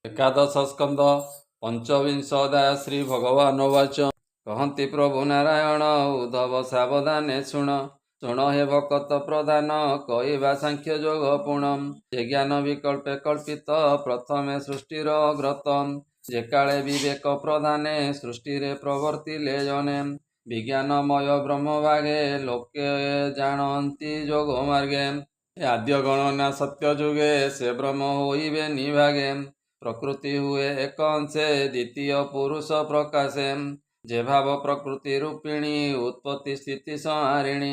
एकादश स्कंद पंचविंश अध्याय श्री भगवान वाच कहती प्रभु नारायण उद्धव सावधाने शुण शुण हे भक्त प्रधान कहवा सांख्य जोग पूर्णम जे ज्ञान विकल्पे कल्पित प्रथमे सृष्टिर अग्रतम जे काले विवेक प्रधाने सृष्टि प्रवर्तिले जने विज्ञानमय ब्रह्मभागे लोके जानती जोग मार्गे आद्य गणना सत्य जुगे से ब्रह्म होइबे निभागे प्रकृति हुए एक अंशे द्वितीय पुरुष प्रकाशे जे भाव प्रकृति रूपिणी उत्पत्ति स्थिति संहारिणी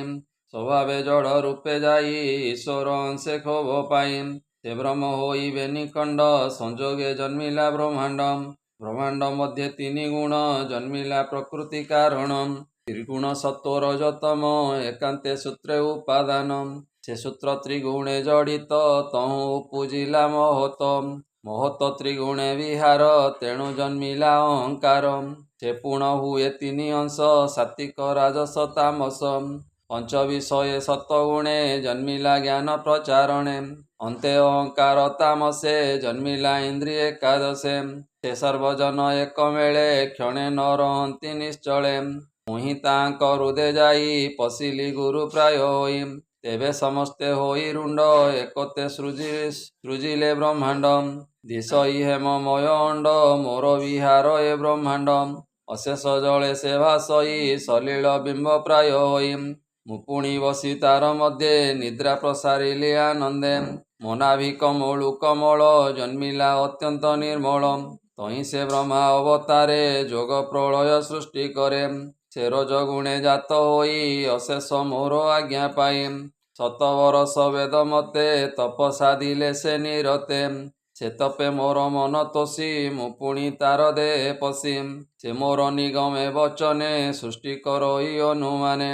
स्वभावे जड़ रूपे जाई ईश्वर अंशे क्षोभ पाई से ब्रह्म होइबे निखंड संजोगे जन्मिला ब्रह्मांड ब्रह्मांड मध्य तीन गुण जन्मिला प्रकृति कारण त्रिगुण सत्व रजतम एकांते सूत्रे उपादान से सूत्र त्रिगुणे जड़ित तहु पूजिला महतम महत त्रिगुणे विहार तेणु जन्मिला अहंकार से पूर्ण हुए तीन अंश सात्विक राजस तामस पंच विषय सत्वगुणे जन्मिला ज्ञान प्रचारणे अन्ते अहंकार तामसे जन्मिला इंद्रिय एकादशे से सर्वजन एक मेले क्षणे न रहंती निश्चले मुहि तांक हृदय जाई पशिली गुरु प्राय होई तेबे समस्ते होई रुंड एकते सृजिले ब्रह्मांड दिश हेममय अंड मोर विहार ए ब्रह्मांड अशेष जले से भासई सलील बिंब प्राय होई मुपुणी बसी तार मध्य निद्रा प्रसारिले आनंदे मनाभि कमलु कमल जन्मिला अत्यंत निर्मल तही से ब्रह्मा अवतारे जोग प्रलय सृष्टि करे से रजगुणे जात होई अशेष मोर आज्ञा पाई शतवर्ष वेद मते तपसा दिले से निरते से तपे मोर मन तोषी मुपुणी तार दे पशी से मोर निगमे वचने सृष्टि करई अनुमाने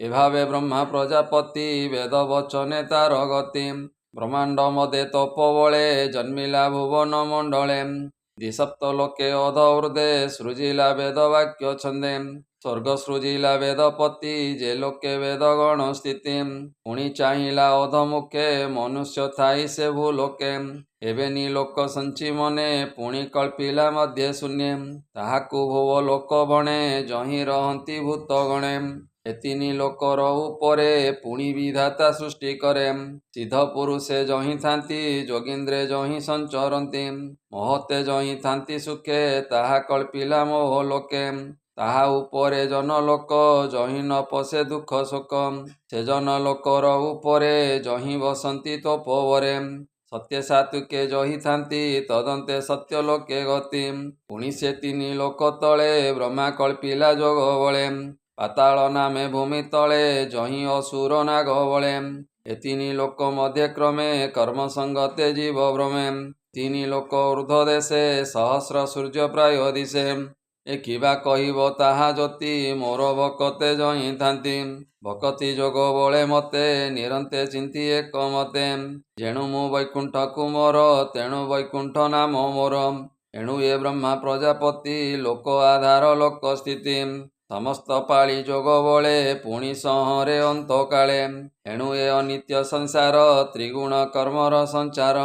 एभावे ब्रह्मा प्रजापति वेद वचने तार गति ब्रह्मांड मदे तप बले जन्मिला भुवन मंडले द्विसप्त लोके अधवृदे सृजिला वेद वाक्य छंदे स्वर्ग सृजिला वेदपति जे लोके वेदगण स्थिति पुणी चाहिला अधमुखे मनुष्य थाई से भूलोके एबेनी लोक संची मने पुणी कल्पिला मध्य शून्य ताहाकु भुव लोक बणे जही रहंती भूतगणे एतिनी लोकर उपरे पुणी विधाता सृष्टि करे सिद्ध पुरुषे जही थांती जोगिंद्रे जही संचरती महते जही थांती सुखे ताहा कल्पिला मोह लोके ताहा उपरे जनलोक जही न पशे दुख शोक से जनलोकर उपरे जही बसंती तपोवरे सत्य सात्विके जही थांती तदंते सत्य लोके गति पुणी से तीन लोक तले ब्रह्मा कल्पिला जोग बले पाताल नामे भूमि तले जही असुर नाग बले ए तीन लोक मध्य क्रमे कर्म संगते जीव भ्रमे तीन लोक ऊर्ध्व देशे सहस्र सूर्य प्राय दिशे एकिबा कहिब ताहा ज्योति मोर भकते जही थांती भकति जोग बले मते निरंते चिंती एक मते जेणु मु वैकुंठ कुमोर तेणु वैकुंठ नाम मोर एणु ए ब्रह्मा प्रजापति लोक आधार लोक स्थिति समस्त पाली जोग बले पुणी सहरे अंत काले एणु ए अनित्य संसार त्रिगुण कर्मर संचार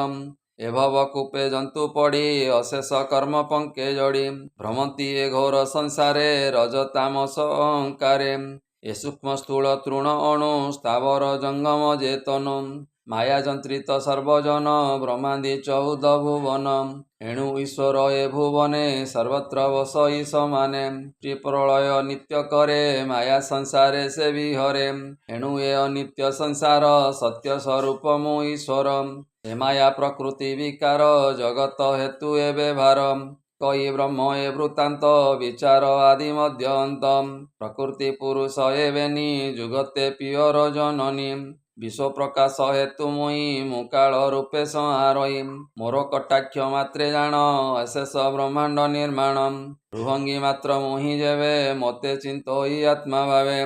ए भवकूपे जंतु पड़ी अशेष कर्म पंके जड़ी भ्रमंती ए घोर संसारे रजतामस अहंकारे ए सूक्ष्म स्थूल तृण अणु स्थावर जंगम जेतन माया जंत्रित सर्वजन ब्रह्मादि 14 भुवन एणु ईश्वर ए भुवने सर्वत्र बसई समाने त्रिप्रलय नित्य करे माया संसारे से विहरे एणु ए अनित्य संसार सत्य स्वरूप मु ईश्वर हे माया प्रकृति विकार जगत हेतु ए व्यवहार कई ब्रह्म ए वृत्तांत विचार आदि मध्यंत प्रकृति पुरुष एवेनी जुगते पियर जननी विश्व प्रकाश हेतु मुई मुकाल रूपे संहारई मोर कटाक्ष मात्रे जान अशेष ब्रह्मांड निर्माण रुहंगी मात्र मुहि जेवे मते चिंतई आत्मा भावे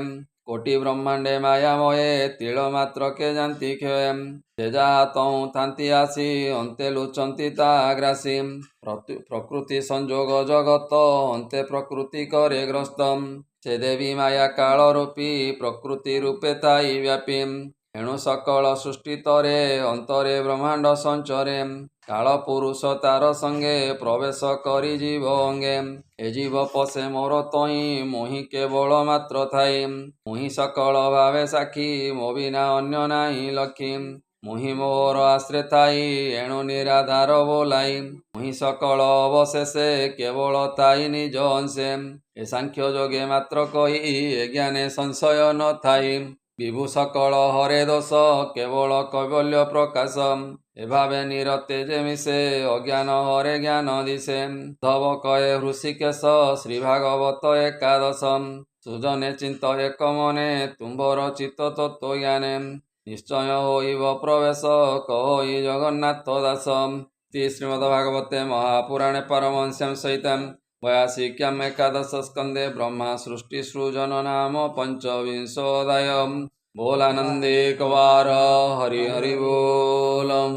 कोटि ब्रह्मांडे मायामये तिल मात्र के जानती क्षय से जहा तहु थांती आसी अंते लुचंती ताग्रासी प्रकृति संजोग जगत अंते प्रकृति करे ग्रस्त से देवी माया काल रूपी प्रकृति रूपे ताई व्यापी एणु सकल सृष्टि तरे अंतरे ब्रह्मांड संचरे କାଳ ପୁରୁଷ ତାର ସଙ୍ଗେ ପ୍ରବେଶ କରି ଜୀବ ଅଙ୍ଗେ ଏ ଜୀବ ପଶେ ମୋର ତହିଁ ମୁହିଁ କେବଳ ମାତ୍ର ଥାଇ ମୁହିଁ ସକଳ ଭାବେ ସାକ୍ଷୀ ମୋ ବିନା ଅନ୍ୟ ନାହିଁ ଲକ୍ଷ୍ମୀ ମୁହିଁ ମୋର ଆଶ୍ରେ ଥାଇ ଏଣୁ ନିରାଧାର ବୋଲାଇ ମୁହିଁ ସକଳ ଅବଶେଷେ କେବଳ ଥାଇ ନିଜ ଅଂଶେ ଏ ସାଂଖ୍ୟ ଯୋଗେ ମାତ୍ର କହି ଏ ଜ୍ଞାନେ ସଂଶୟ ନଥାଇ ବିଭୁ ସକଳ ହରେ ଦୋଷ କେବଳ କୈବଲ୍ୟ ପ୍ରକାଶ ଏଭାବେ ନିରତେ ଯେ ମିଶେ ଅଜ୍ଞାନ ହରେ ଜ୍ଞାନ ଦିଶେ ଧବ କଏ ହୃଷିକେଶ ଶ୍ରୀ ଭାଗବତ ଏକାଦଶ ସୁଜନେ ଚିନ୍ତ ଏକ ମନେ ତୁମ୍ଭର ଚିତ୍ତ ତତ୍ତ୍ୱ ଜ୍ଞାନେ ନିଶ୍ଚୟ ହୋଇବ ପ୍ରବେଶ କହି ଜଗନ୍ନାଥ ଦାସ ଶ୍ରୀମଦ୍ଭାଗବତେ ମହାପୁରାଣେ ପାରମହଂସ୍ୟାं ସହିତାं वयासिक्याम् एकादश स्कंदे ब्रह्मा सृष्टि सृजन नाम पंचविंशोऽध्याय बोलानंदे कवार हरि हरि बोलम।